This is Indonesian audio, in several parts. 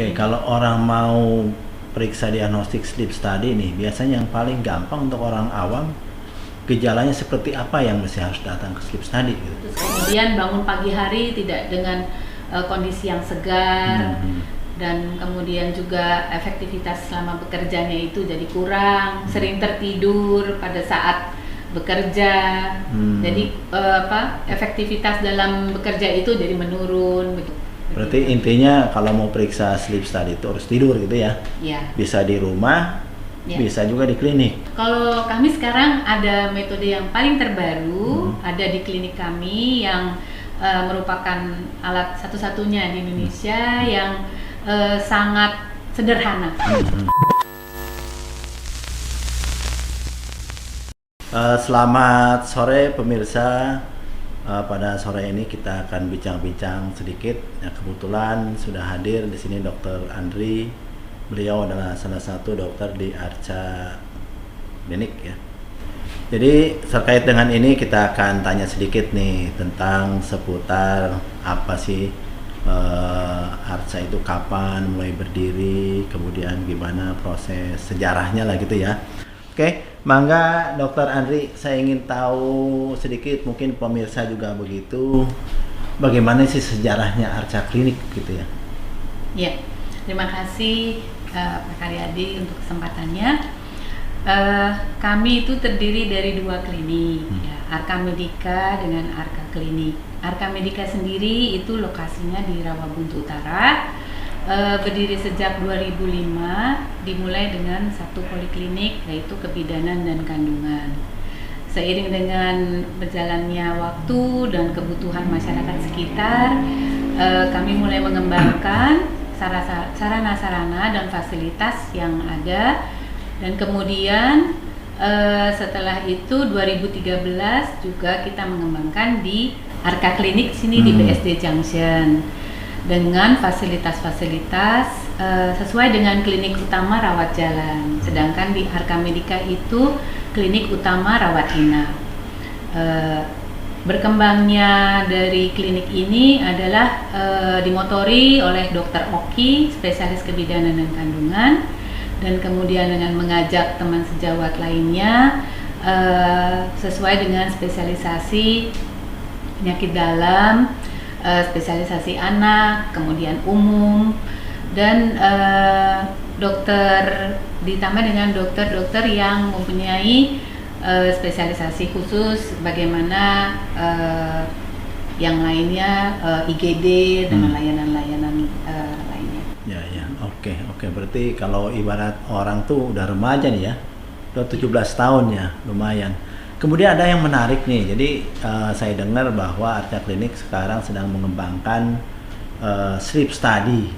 Oke, kalau orang mau periksa diagnostik sleep study nih, biasanya yang paling gampang untuk orang awam, gejalanya seperti apa yang mesti harus datang ke sleep study gitu. Terus kemudian bangun pagi hari tidak dengan kondisi yang segar, dan kemudian juga efektivitas selama bekerjanya itu jadi kurang, sering tertidur pada saat bekerja, jadi efektivitas dalam bekerja itu jadi menurun begitu. Berarti intinya kalau mau periksa sleep study itu harus tidur gitu ya? Ya. Bisa di rumah, bisa juga di klinik. Kalau kami sekarang ada metode yang paling terbaru, ada di klinik kami yang merupakan alat satu-satunya di Indonesia yang sangat sederhana. Selamat sore pemirsa. Pada sore ini kita akan bincang-bincang sedikit. Ya, kebetulan sudah hadir di sini Dr. Andri. Beliau adalah salah satu dokter di Arca Klinik ya. Jadi terkait dengan ini kita akan tanya sedikit nih tentang seputar apa sih Arca itu, kapan mulai berdiri, kemudian gimana proses sejarahnya lah gitu ya. Oke, mangga Dokter Andri, saya ingin tahu sedikit, mungkin pemirsa juga begitu, bagaimana sih sejarahnya Arca Klinik gitu ya? Ya, terima kasih Pak Karyadi untuk kesempatannya. Kami itu terdiri dari dua klinik, ya, Arca Medica dengan Arca Klinik. Arca Medica sendiri itu lokasinya di Rawabuntu Utara, berdiri sejak 2005, dimulai dengan satu poliklinik yaitu kebidanan dan kandungan. Seiring dengan berjalannya waktu dan kebutuhan masyarakat sekitar, kami mulai mengembangkan sarana-sarana dan fasilitas yang ada, dan kemudian setelah itu 2013 juga kita mengembangkan di Arca Klinik sini di BSD Junction dengan fasilitas-fasilitas sesuai dengan klinik utama rawat jalan, sedangkan di Arca Medica itu klinik utama rawat inap. Berkembangnya dari klinik ini adalah dimotori oleh Dr. Oki, spesialis kebidanan dan kandungan, dan kemudian dengan mengajak teman sejawat lainnya sesuai dengan spesialisasi penyakit dalam, spesialisasi anak, kemudian umum, dan dokter ditambah dengan dokter-dokter yang mempunyai spesialisasi khusus, bagaimana yang lainnya IGD dan layanan-layanan lainnya. Ya, oke. Berarti kalau ibarat orang tuh udah remaja nih ya, udah 17 tahun ya, lumayan. Kemudian ada yang menarik nih, jadi saya dengar bahwa Arca Klinik sekarang sedang mengembangkan sleep study,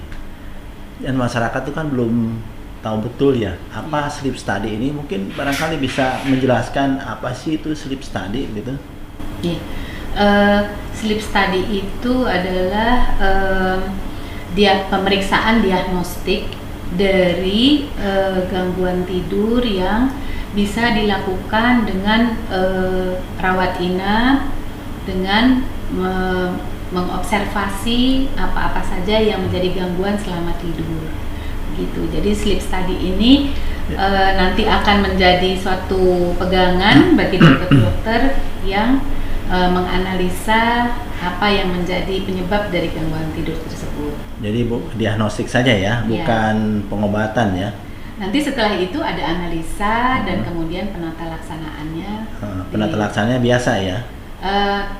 dan masyarakat itu kan belum tahu betul ya apa sleep study ini. Mungkin barangkali bisa menjelaskan apa sih itu sleep study gitu. Sleep study itu adalah pemeriksaan diagnostik dari gangguan tidur yang bisa dilakukan dengan rawat inap, dengan mengobservasi apa-apa saja yang menjadi gangguan selama tidur gitu. Jadi sleep study ini nanti akan menjadi suatu pegangan bagi dokter-dokter yang menganalisa apa yang menjadi penyebab dari gangguan tidur tersebut. Jadi diagnostik saja ya, bukan pengobatan ya. Nanti setelah itu ada analisa dan kemudian penata laksanaannya. Penata laksanaannya biasa ya?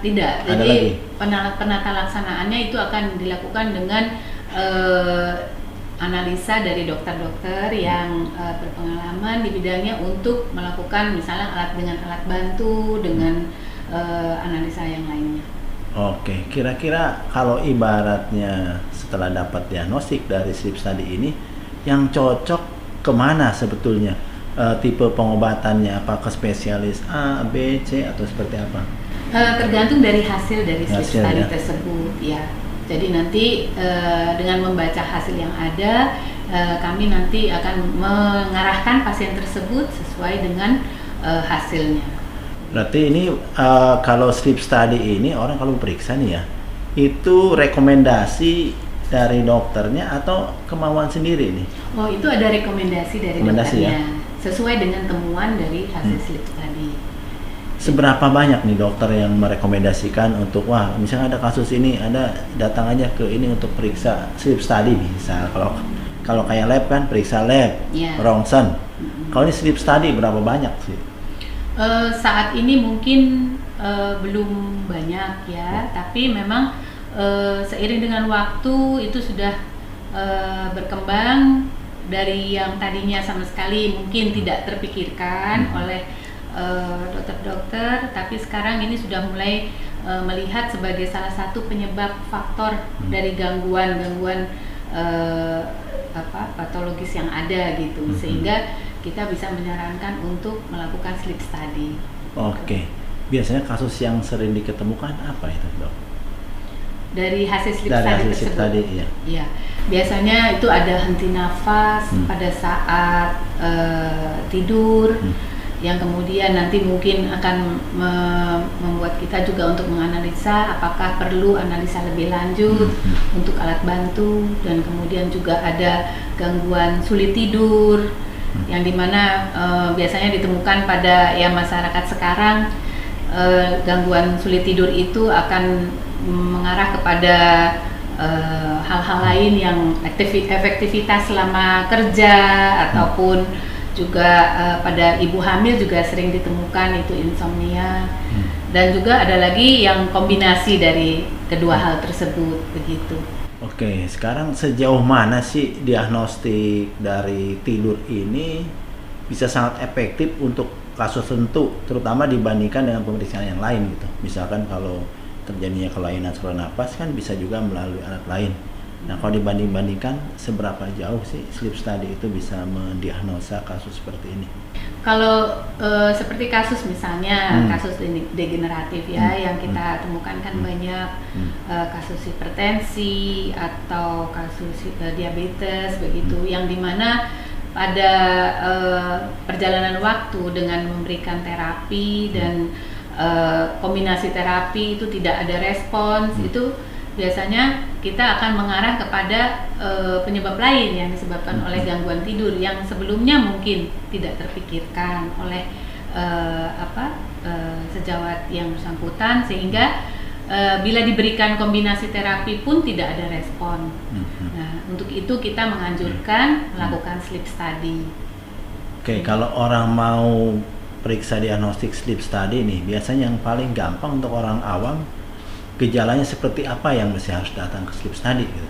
Tidak. Ada jadi lagi? penata laksanaannya itu akan dilakukan dengan analisa dari dokter-dokter yang berpengalaman di bidangnya untuk melakukan misalnya dengan alat bantu, dengan analisa yang lainnya. Oke, kira-kira kalau ibaratnya setelah dapat diagnostik dari sleep study ini, yang cocok kemana sebetulnya tipe pengobatannya? Apakah spesialis A, B, C atau seperti apa? Tergantung dari hasil dari sleep study ya tersebut ya. Jadi nanti dengan membaca hasil yang ada, kami nanti akan mengarahkan pasien tersebut sesuai dengan hasilnya. Berarti ini kalau sleep study ini orang kalau periksa nih ya, itu rekomendasi dari dokternya atau kemauan sendiri nih? Oh, itu ada rekomendasi dari Rekomendasi, dokternya, ya? sesuai dengan temuan dari hasil sleep study. Seberapa banyak nih dokter yang merekomendasikan untuk wah misalnya ada kasus ini, ada datang aja ke ini untuk periksa sleep study misal. Kalau kayak lab kan periksa lab, Yeah. ronsen. Kalau ini sleep study berapa banyak sih? Saat ini mungkin belum banyak ya, tapi memang seiring dengan waktu itu sudah berkembang dari yang tadinya sama sekali mungkin tidak terpikirkan oleh dokter-dokter, tapi sekarang ini sudah mulai melihat sebagai salah satu penyebab faktor dari gangguan-gangguan patologis yang ada gitu, sehingga kita bisa menyarankan untuk melakukan sleep study. Oke. Biasanya kasus yang sering diketemukan apa itu, Dok? Dari hasil sleep Dari study hasil sleep tersebut. study, iya. Iya, biasanya itu ada henti nafas pada saat tidur, yang kemudian nanti mungkin akan membuat kita juga untuk menganalisa apakah perlu analisa lebih lanjut untuk alat bantu, dan kemudian juga ada gangguan sulit tidur, yang dimana biasanya ditemukan pada ya masyarakat sekarang. Gangguan sulit tidur itu akan mengarah kepada hal-hal lain yang efektivitas selama kerja, ataupun juga pada ibu hamil juga sering ditemukan itu insomnia, dan juga ada lagi yang kombinasi dari kedua hal tersebut begitu. Oke, sekarang sejauh mana sih diagnostik dari tidur ini bisa sangat efektif untuk kasus tertentu, terutama dibandingkan dengan pemeriksaan yang lain gitu. Misalkan kalau terjadinya kelainan saluran napas kan bisa juga melalui alat lain. Nah, kalau dibanding-bandingkan seberapa jauh sih sleep study itu bisa mendiagnosa kasus seperti ini? Kalau seperti kasus misalnya kasus degeneratif ya, yang kita temukan kan banyak kasus hipertensi atau kasus diabetes begitu, yang dimana pada perjalanan waktu dengan memberikan terapi dan kombinasi terapi itu tidak ada respons, itu biasanya kita akan mengarah kepada penyebab lain yang disebabkan oleh gangguan tidur yang sebelumnya mungkin tidak terpikirkan oleh sejawat yang bersangkutan, sehingga bila diberikan kombinasi terapi pun tidak ada respon. Nah, untuk itu kita menganjurkan melakukan sleep study. Oke, kalau orang mau periksa diagnostik sleep study nih, biasanya yang paling gampang untuk orang awam, gejalanya seperti apa yang mesti harus datang ke sleep study gitu?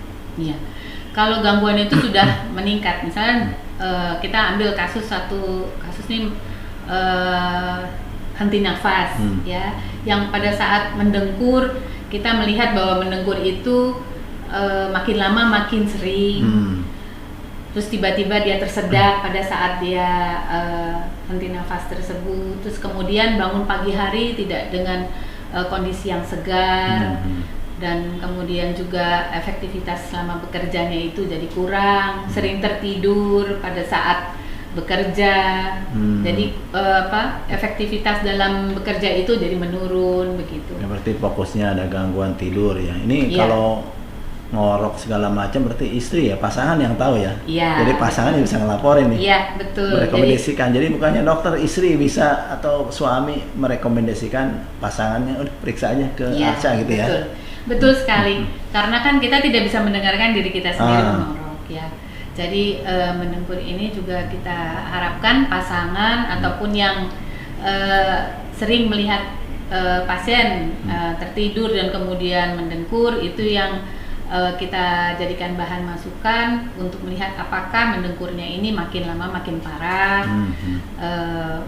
Iya, kalau gangguan itu sudah meningkat, misalnya kita ambil kasus ini henti nafas ya, yang pada saat mendengkur kita melihat bahwa mendengkur itu makin lama makin sering, terus tiba-tiba dia tersedak pada saat dia henti nafas tersebut, terus kemudian bangun pagi hari tidak dengan kondisi yang segar, dan kemudian juga efektivitas selama bekerjanya itu jadi kurang, sering tertidur pada saat bekerja, jadi efektivitas dalam bekerja itu jadi menurun begitu. Ya, berarti fokusnya ada gangguan tidur ya. Ini kalau ngorok segala macam berarti istri ya, pasangan yang tahu ya. Iya. Jadi pasangan yang bisa ngelaporin nih. Iya, betul. Merekomendasikan. Jadi bukannya dokter, istri bisa atau suami merekomendasikan pasangannya udah periksa aja ke Arca gitu ya. Betul sekali. Karena kan kita tidak bisa mendengarkan diri kita sendiri mengorok ya. Jadi mendengkur ini juga kita harapkan pasangan ataupun yang sering melihat pasien tertidur dan kemudian mendengkur, itu yang kita jadikan bahan masukan untuk melihat apakah mendengkurnya ini makin lama makin parah,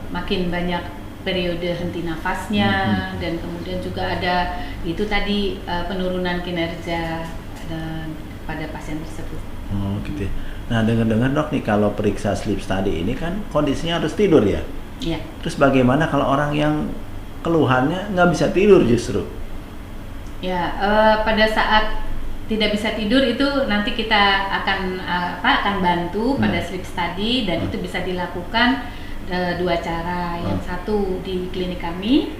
makin banyak periode henti nafasnya, dan kemudian juga ada itu tadi penurunan kinerja pada pasien tersebut. Oh gitu ya. Nah, dengar-dengar dok nih, kalau periksa sleep study ini kan kondisinya harus tidur ya? Iya. Terus bagaimana kalau orang yang keluhannya nggak bisa tidur justru? Ya, pada saat tidak bisa tidur itu nanti kita akan bantu pada sleep study, dan itu bisa dilakukan dua cara. Yang satu di klinik kami,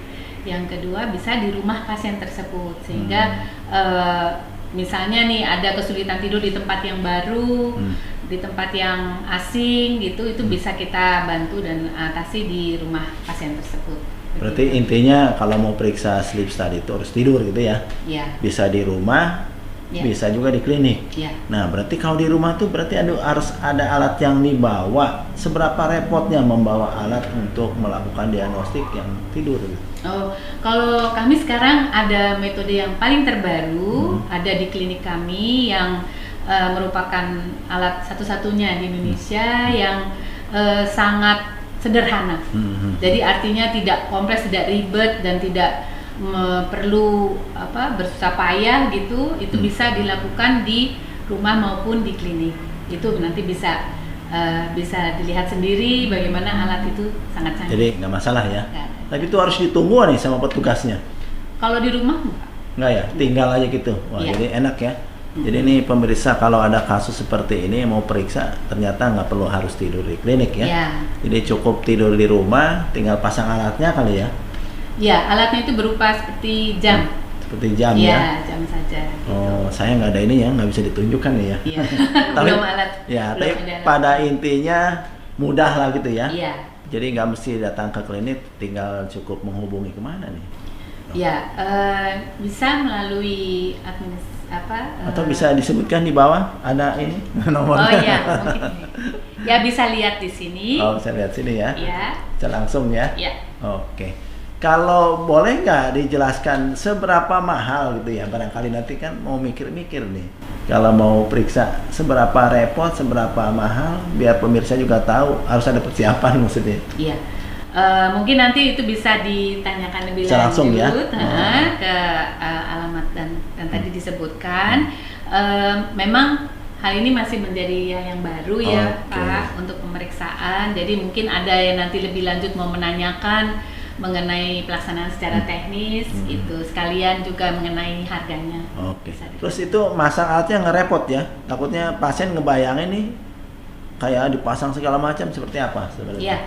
yang kedua bisa di rumah pasien tersebut, sehingga misalnya nih ada kesulitan tidur di tempat yang baru, di tempat yang asing gitu, itu bisa kita bantu dan atasi di rumah pasien tersebut. Berarti intinya kalau mau periksa sleep study itu harus tidur gitu ya? Ya. Bisa di rumah, bisa juga di klinik. Ya. Nah, berarti kalau di rumah tuh berarti harus ada alat yang dibawa. Seberapa repotnya membawa alat untuk melakukan diagnostik yang tidur? Oh, kalau kami sekarang ada metode yang paling terbaru, ada di klinik kami yang merupakan alat satu-satunya di Indonesia yang sangat sederhana. Jadi artinya tidak kompleks, tidak ribet dan tidak perlu bersusah payah gitu. Itu bisa dilakukan di rumah maupun di klinik. Itu nanti bisa dilihat sendiri bagaimana alat itu sangat canggih. Jadi nggak masalah ya. Tapi itu harus ditunggu nih sama petugasnya. Kalau di rumah nggak ya, tinggal aja gitu. Wah, jadi enak ya. Jadi ini pemirsa, kalau ada kasus seperti ini mau periksa, ternyata nggak perlu harus tidur di klinik ya. Jadi cukup tidur di rumah, tinggal pasang alatnya kali ya. Ya, alatnya itu berupa seperti jam. Seperti jam ya? Iya, jam saja. Gitu. Oh, saya nggak ada ini ya, nggak bisa ditunjukkan ya. Iya. Tapi, belum alat. Ya, tapi pada intinya mudah lah gitu ya. Iya. Jadi nggak mesti datang ke klinik, tinggal cukup menghubungi kemana nih? Ya, bisa melalui atau bisa disebutkan di bawah ada ini nomornya. Oh iya, mungkin. Ya bisa lihat di sini. Oh, bisa lihat sini ya. Iya. Bisa langsung ya. Iya. Oke. Kalau boleh nggak dijelaskan seberapa mahal gitu ya? Barangkali nanti kan mau mikir-mikir nih. Kalau mau periksa seberapa repot, seberapa mahal, biar pemirsa juga tahu harus ada persiapan maksudnya. Iya. Mungkin nanti itu bisa ditanyakan lebih lanjut langsung ya? Ke alamat dan tadi disebutkan. Memang hal ini masih menjadi yang baru ya Pak untuk pemeriksaan. Jadi mungkin ada yang nanti lebih lanjut mau menanyakan mengenai pelaksanaan secara teknis itu, sekalian juga mengenai harganya. Terus itu masang alatnya ngerepot ya? Takutnya pasien ngebayangin nih kayak dipasang segala macam, seperti apa sebenarnya? Iya.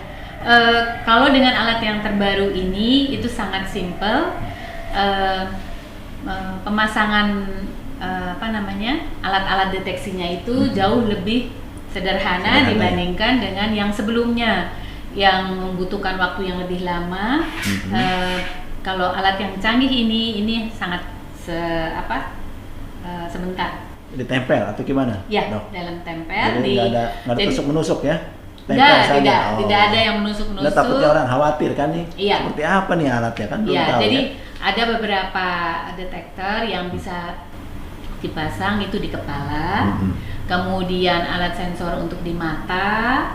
Kalau dengan alat yang terbaru ini itu sangat simpel. Pemasangan alat-alat deteksinya itu jauh lebih sederhana dibandingkan dengan yang sebelumnya yang membutuhkan waktu yang lebih lama. Kalau alat yang canggih ini sangat sebentar. Ditempel atau gimana? Ya, Dok? dalam tempel. Jadi nggak ada tusuk-menusuk ya? Tidak ada yang menusuk-menusuk. Nggak, takutnya orang khawatir kan nih. Iya. Seperti apa nih alatnya kan belum tahu. Jadi ada beberapa detektor yang bisa dipasang itu di kepala, kemudian alat sensor untuk di mata,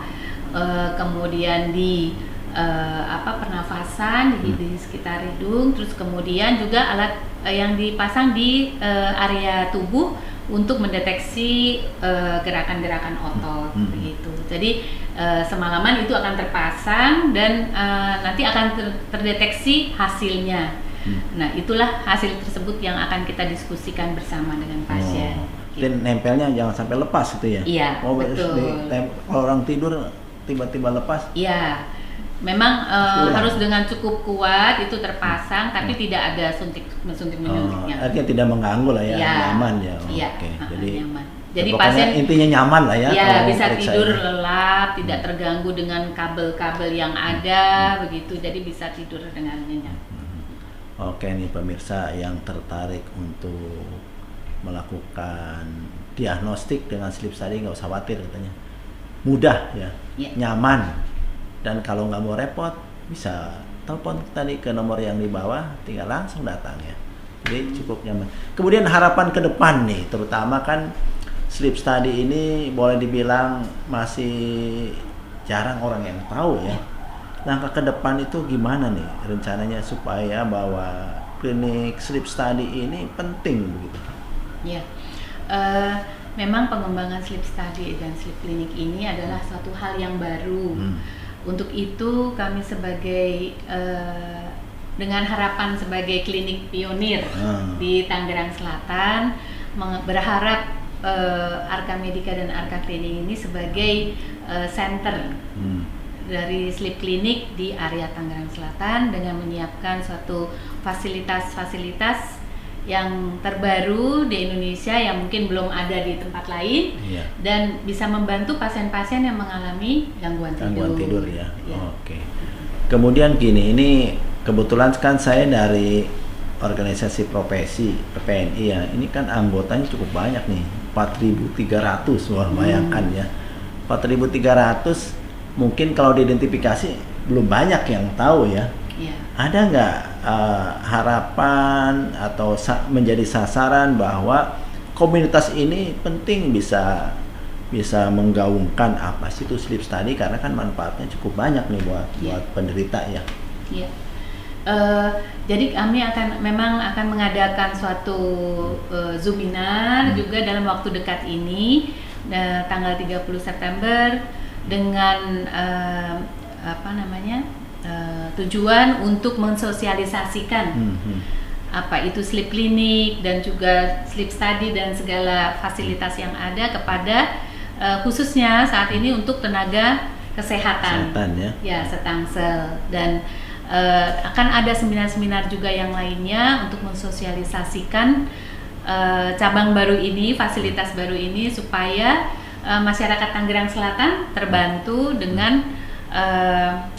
kemudian di pernafasan di sekitar hidung, terus kemudian juga alat yang dipasang di area tubuh untuk mendeteksi gerakan-gerakan otot begitu. Jadi semalaman itu akan terpasang dan nanti akan terdeteksi hasilnya. Nah, itulah hasil tersebut yang akan kita diskusikan bersama dengan pasien. Dan nempelnya jangan sampai lepas gitu ya? Iya, betul. Kalau orang tidur tiba-tiba lepas? Iya. Memang harus dengan cukup kuat itu terpasang, tapi tidak ada menyuntiknya. Artinya tidak mengganggu lah ya, nyaman ya. Iya, jadi nyaman. Jadi pasien intinya nyaman lah ya. Ya, bisa tidur lelap, tidak terganggu dengan kabel-kabel yang ada begitu. Jadi bisa tidur dengan nyenyak. Oke nih pemirsa yang tertarik untuk melakukan diagnostik dengan sleep study, nggak usah khawatir katanya. Mudah ya, nyaman. Dan kalau nggak mau repot, bisa telepon tadi ke nomor yang di bawah, tinggal langsung datang ya. Jadi cukup nyaman. Kemudian harapan ke depan nih, terutama kan sleep study ini boleh dibilang masih jarang orang yang tahu ya. Langkah ke depan itu gimana nih rencananya supaya bahwa klinik sleep study ini penting begitu? Ya, memang pengembangan sleep study dan sleep clinic ini adalah suatu hal yang baru. Untuk itu kami sebagai dengan harapan sebagai klinik pionir di Tangerang Selatan berharap Arka Medica dan Arka Clinic ini sebagai center dari sleep clinic di area Tangerang Selatan dengan menyiapkan suatu fasilitas-fasilitas yang terbaru di Indonesia yang mungkin belum ada di tempat lain, dan bisa membantu pasien-pasien yang mengalami gangguan tidur ya. Oke. Kemudian gini, ini kebetulan kan saya dari organisasi profesi PPNI ya, ini kan anggotanya cukup banyak nih, 4.300. Wah, bayangkan ya, 4.300 mungkin kalau diidentifikasi belum banyak yang tahu ya. Ada nggak harapan atau menjadi sasaran bahwa komunitas ini penting bisa menggaungkan apa sih itu sleep study, karena kan manfaatnya cukup banyak nih buat penderita ya. Jadi kami memang akan mengadakan suatu Zoominar juga dalam waktu dekat ini, tanggal 30 September dengan tujuan untuk mensosialisasikan apa itu sleep clinic dan juga sleep study dan segala fasilitas yang ada kepada khususnya saat ini untuk tenaga kesehatan ya setangsel, dan akan ada seminar-seminar juga yang lainnya untuk mensosialisasikan cabang baru ini, fasilitas baru ini, supaya masyarakat Tangerang Selatan terbantu dengan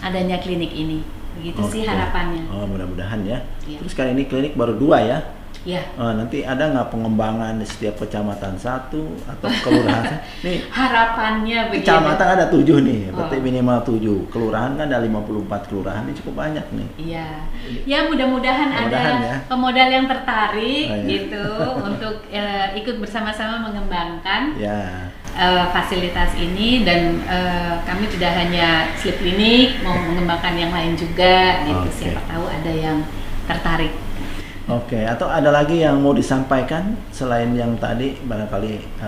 adanya klinik ini. Begitu sih harapannya. Mudah-mudahan ya. Terus kali ini klinik baru 2 ya? Nanti ada nggak pengembangan di setiap kecamatan 1 atau kelurahan? Nih, harapannya begini. Kecamatan ada 7 nih, berarti minimal 7. Kelurahan kan ada 54 kelurahan, ini cukup banyak nih. Ya mudah-mudahan ada pemodal yang tertarik gitu untuk ikut bersama-sama mengembangkan fasilitas ini, dan kami tidak hanya sleep clinic, mau mengembangkan yang lain juga gitu. Siapa tahu ada yang tertarik. Atau ada lagi yang mau disampaikan selain yang tadi, barangkali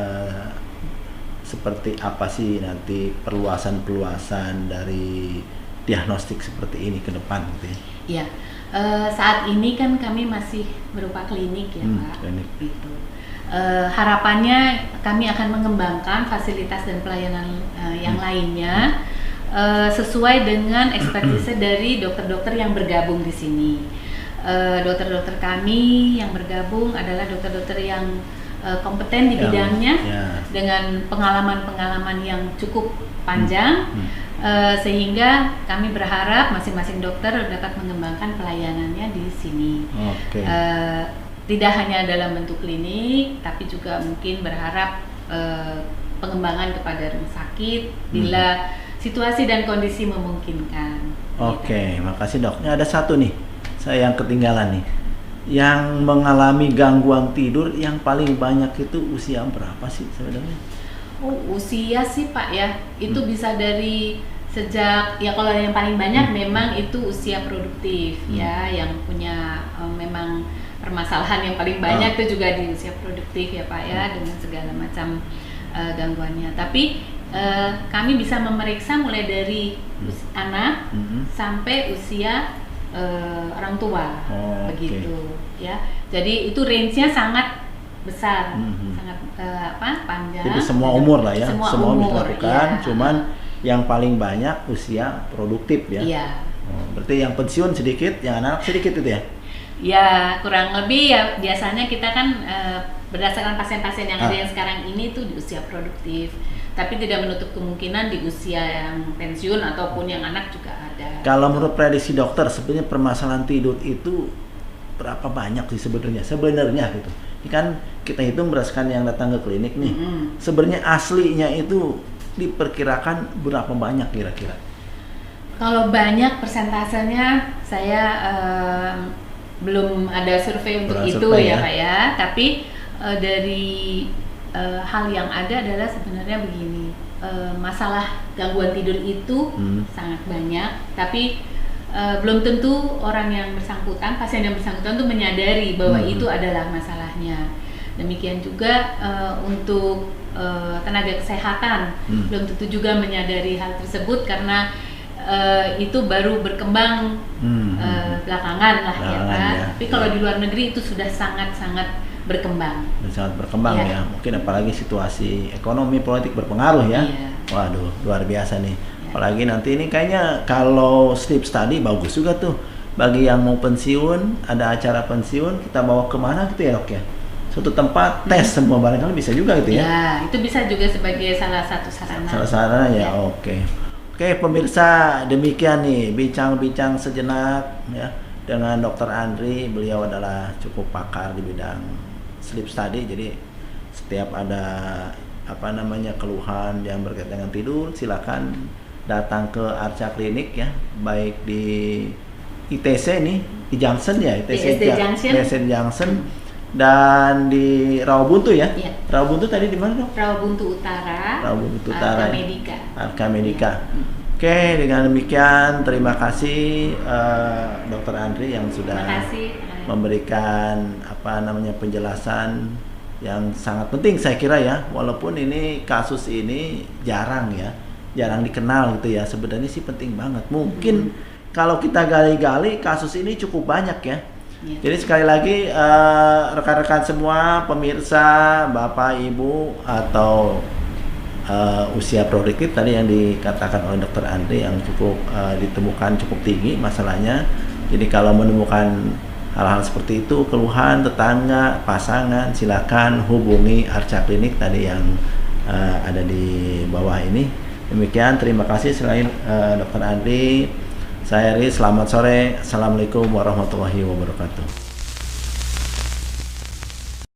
seperti apa sih nanti perluasan dari diagnostik seperti ini ke depan gitu ya? Saat ini kan kami masih berupa klinik ya Pak. Gitu. Harapannya kami akan mengembangkan fasilitas dan pelayanan yang lainnya sesuai dengan ekspertise dari dokter-dokter yang bergabung di sini. Dokter-dokter kami yang bergabung adalah dokter-dokter yang kompeten di bidangnya, dengan pengalaman-pengalaman yang cukup panjang, sehingga kami berharap masing-masing dokter dapat mengembangkan pelayanannya di sini. Tidak hanya dalam bentuk klinik, tapi juga mungkin berharap pengembangan kepada rumah sakit bila situasi dan kondisi memungkinkan. Makasih dok. Ini ada satu nih, saya yang ketinggalan nih, yang mengalami gangguan tidur yang paling banyak itu usia berapa sih sebenarnya? Usia sih Pak ya, itu bisa dari sejak kalau yang paling banyak memang itu usia produktif ya, yang punya memang permasalahan yang paling banyak itu juga di usia produktif ya Pak ya, dengan segala macam gangguannya. Tapi kami bisa memeriksa mulai dari anak sampai usia orang tua, begitu ya. Jadi itu range-nya sangat besar, sangat panjang. Jadi semua umur lah ya, semua umur, bisa dilakukan, cuman yang paling banyak usia produktif ya. Berarti yang pensiun sedikit, yang anak sedikit itu ya? Kurang lebih ya, biasanya kita kan berdasarkan pasien-pasien yang ada yang sekarang ini tuh di usia produktif, tapi tidak menutup kemungkinan di usia yang pensiun ataupun yang anak juga ada. Kalau menurut prediksi dokter, sebenarnya permasalahan tidur itu berapa banyak sih sebenarnya gitu? Ini kan kita hitung berdasarkan yang datang ke klinik nih. Sebenarnya aslinya itu diperkirakan berapa banyak kira-kira? Kalau banyak persentasenya saya belum ada survei untuk itu ya Pak ya. Tapi dari hal yang ada adalah sebenarnya begini, masalah gangguan tidur itu sangat banyak, tapi belum tentu orang yang bersangkutan, pasien yang bersangkutan itu menyadari bahwa itu adalah masalahnya. Demikian juga untuk tenaga kesehatan belum tentu juga menyadari hal tersebut, karena itu baru berkembang belakangan lah ya Pak. Tapi kalau di luar negeri itu sudah sangat-sangat berkembang. Sangat berkembang ya. Mungkin apalagi situasi ekonomi politik berpengaruh ya. Waduh, luar biasa nih. Apalagi nanti ini kayaknya kalau sleep study bagus juga tuh bagi yang mau pensiun, ada acara pensiun, kita bawa kemana gitu ya dok ya? Suatu tempat tes semua barangkali bisa juga gitu ya? Ya, itu bisa juga sebagai salah satu sarana. Salah sarana ya, oke. Oke pemirsa, demikian nih bincang-bincang sejenak ya dengan Dr. Andri. Beliau adalah cukup pakar di bidang sleep study, jadi setiap ada keluhan yang berkaitan dengan tidur, silakan datang ke Arca Klinik ya, baik di ITC nih, di Junction ya, ITC Junction dan di Rawabuntu ya. Ya. Rawabuntu tadi di mana dok? Rawabuntu Utara. Arca Medica. Arca Medica. Ya. Oke, dengan demikian terima kasih Dr. Andri yang sudah memberikan penjelasan yang sangat penting saya kira ya, walaupun ini kasus ini jarang dikenal gitu ya, sebenarnya sih penting banget. Mungkin kalau kita gali-gali kasus ini cukup banyak ya. Jadi sekali lagi rekan-rekan semua pemirsa, Bapak Ibu atau usia produktif tadi yang dikatakan oleh Dr. Andri yang cukup ditemukan cukup tinggi masalahnya. Jadi kalau menemukan hal-hal seperti itu, keluhan tetangga, pasangan, silakan hubungi Arca Klinik tadi yang ada di bawah ini. Demikian, terima kasih selain Dr. Andri. Saya Eri, selamat sore. Assalamualaikum warahmatullahi wabarakatuh.